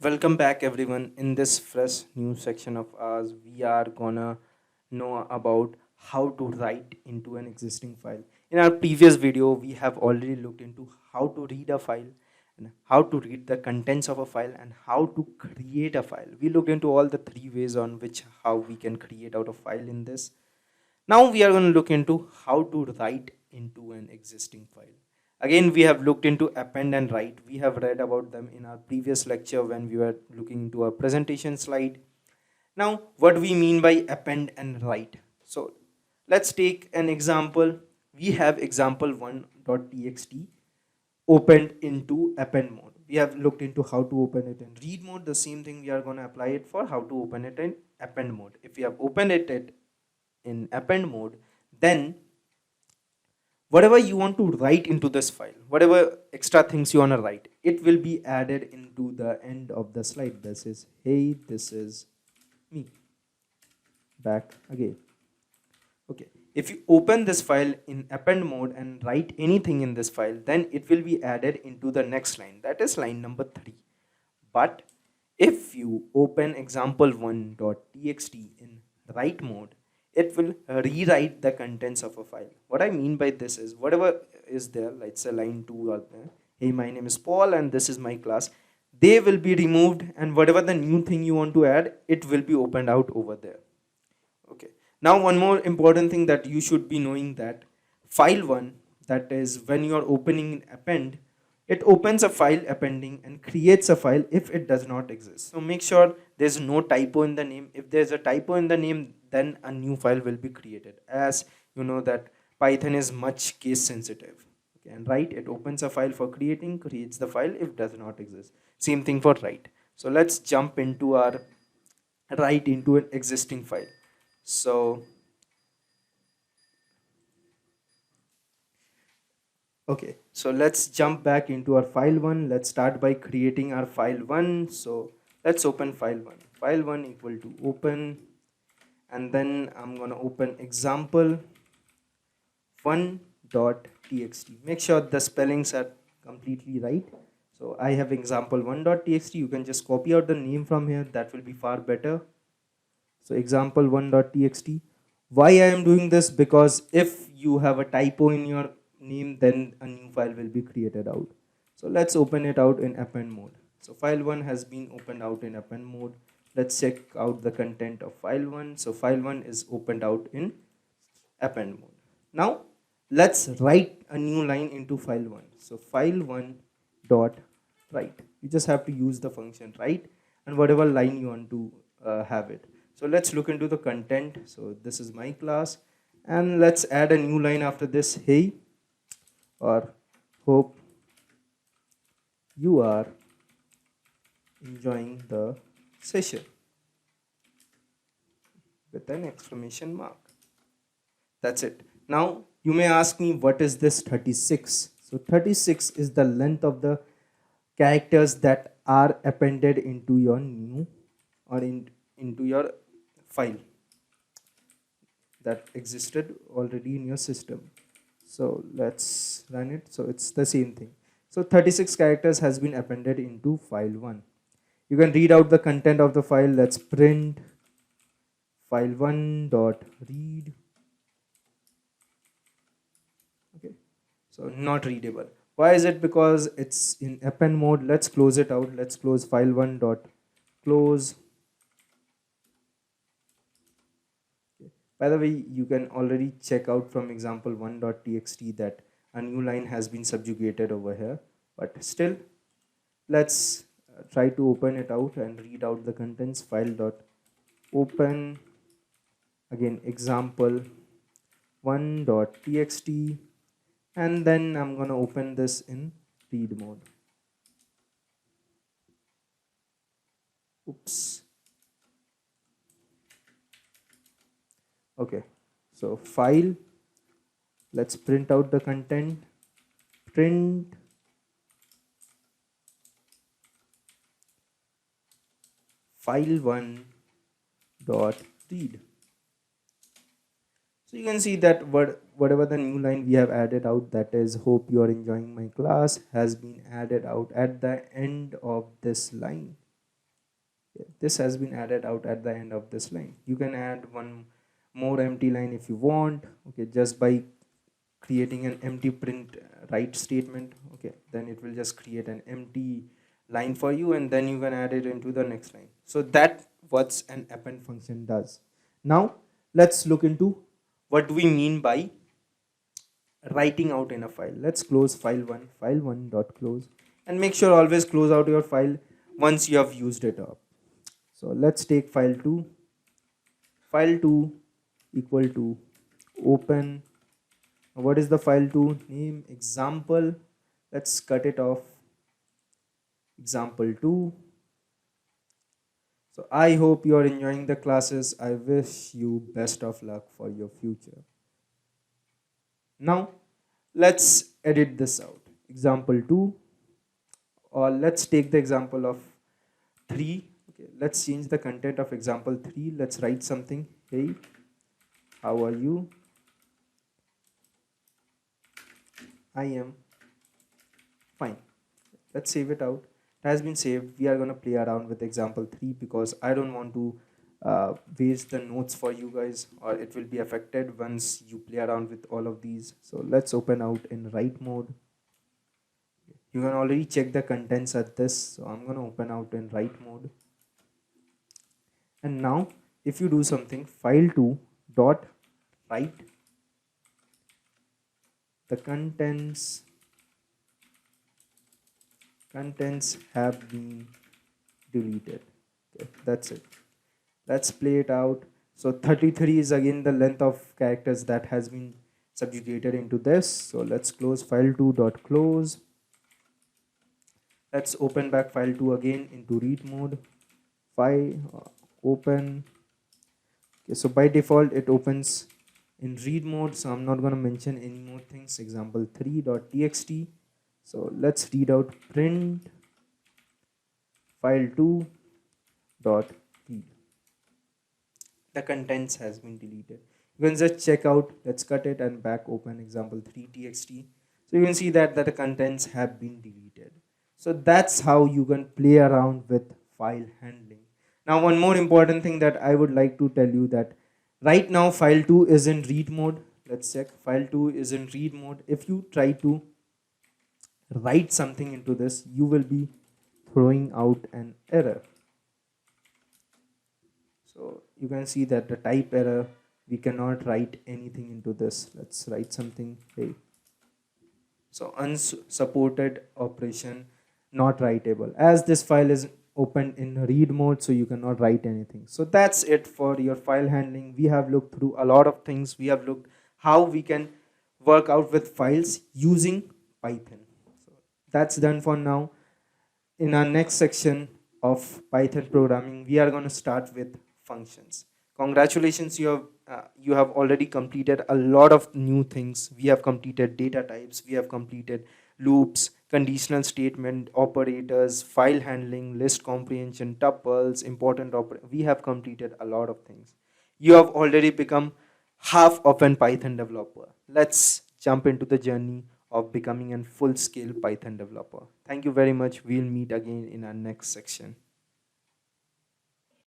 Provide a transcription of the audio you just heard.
Welcome back, everyone. In this fresh new section of ours, we are gonna know about how to write into an existing file. In our previous video, we have already looked into how to read a file and how to read the contents of a file and how to create a file. We looked into all the three ways on which how we can create out a file in this. Now we are going to look into how to write into an existing file. Again, we have looked into append and write. We have read about them in our previous lecture when we were looking into a presentation slide. Now, what we mean by append and write. So, let's take an example. We have example1.txt opened into append mode. We have looked into how to open it in read mode. The same thing we are going to apply it for how to open it in append mode. If we have opened it in append mode, then whatever you want to write into this file, whatever extra things you want to write, it will be added into the end of the slide. This is, hey, this is me, back again. Okay, if you open this file in append mode and write anything in this file, then it will be added into the next line, that is line number 3. But if you open example1.txt in write mode, it will rewrite the contents of a file. What I mean by this is whatever is there, let's say line 2 or there, hey, my name is Paul and this is my class, they will be removed, and whatever the new thing you want to add, it will be opened out over there. Okay. Now one more important thing that you should be knowing, that file 1, that is when you are opening in append, it opens a file appending and creates a file if it does not exist. So make sure there's no typo in the name. If there's a typo in the name, then a new file will be created, as you know that Python is much case sensitive. Okay, and write, it opens a file for creating, creates the file if does not exist. Same thing for write. So let's jump into our write into an existing file. So okay, so let's jump back into our file 1. Let's start by creating our file 1. So let's open file 1. File 1 equal to open, and then I'm going to open example 1.txt. Make sure the spellings are completely right. So I have example 1.txt. You can just copy out the name from here. That will be far better. So example 1.txt. Why I am doing this? Because if you have a typo in your name, then a new file will be created out. So let's open it out in append mode. So file 1 has been opened out in append mode. Let's check out the content of file 1. So file 1 is opened out in append mode. Now let's write a new line into file 1. So file 1 dot write. You just have to use the function write and whatever line you want to have it. So let's look into the content. So this is my class, and let's add a new line after this. Hey, or hope you are enjoying the session with an exclamation mark. That's it. Now you may ask me, what is this 36? So 36 is the length of the characters that are appended into your new or into your file that existed already in your system. So let's run it. So it's the same thing. So 36 characters has been appended into file 1. You can read out the content of the file. Let's print file1 dot read. Okay, so not readable. Why is it? Because it's in append mode. Let's close it out. Let's close file1 dot close. By the way, you can already check out from example1.txt that a new line has been subjugated over here, but still let's try to open it out and read out the contents. File.open, again example1.txt, and then I'm going to open this in read mode. Oops. Okay, so file, let's print out the content. Print file1 dot read. So you can see that whatever the new line we have added out, that is hope you are enjoying my class, has been added out at the end of this line. This has been added out at the end of this line. You can add one more empty line if you want, okay, just by creating an empty print write statement. Okay, then it will just create an empty line for you, and then you can add it into the next line. So that what an append function does. Now let's look into what do we mean by writing out in a file. Let's close file1 dot close, and make sure always close out your file once you have used it up. So let's take file2 equal to open. What is the file2 name? Example. Let's cut it off, example2. So I hope you are enjoying the classes. I wish you best of luck for your future. Now let's edit this out, example2, or let's take the example of 3. Okay, let's change the content of example3. Let's write something. Hey, how are you? I am fine. Let's save it out. It has been saved. We are going to play around with example3 because I don't want to waste the notes for you guys, or it will be affected once you play around with all of these. So let's open out in write mode. You can already check the contents at this, so I'm going to open out in write mode. And now if you do something, file2 dot write, the contents have been deleted. Okay, that's it. Let's play it out. So 33 is again the length of characters that has been subjugated into this. So let's close file2 dot close. Let's open back file2 again into read mode. File open. Okay, so by default it opens in read mode, so I'm not going to mention any more things. Example3.txt. So let's read out print file2 dot read. The contents has been deleted. You can just check out. Let's cut it and back open example3.txt. So you can see that the contents have been deleted. So that's how you can play around with file handling. Now one more important thing that I would like to tell you, that right now file2 is in read mode. Let's check. File2 is in read mode. If you try to write something into this, you will be throwing out an error. So you can see that the type error, we cannot write anything into this. Let's write something. Hey, so unsupported operation not writable, as this file is open in read mode, so you cannot write anything. So that's it for your file handling. We have looked through a lot of things. We have looked how we can work out with files using Python. So that's done for now. In our next section of Python programming, we are going to start with functions. Congratulations, you have already completed a lot of new things. We have completed data types, we have completed loops, conditional statement, operators, file handling, list comprehension, tuples, important we have completed a lot of things. You have already become half of an Python developer. Let's jump into the journey of becoming a full-scale Python developer. Thank you very much. We'll meet again in our next section.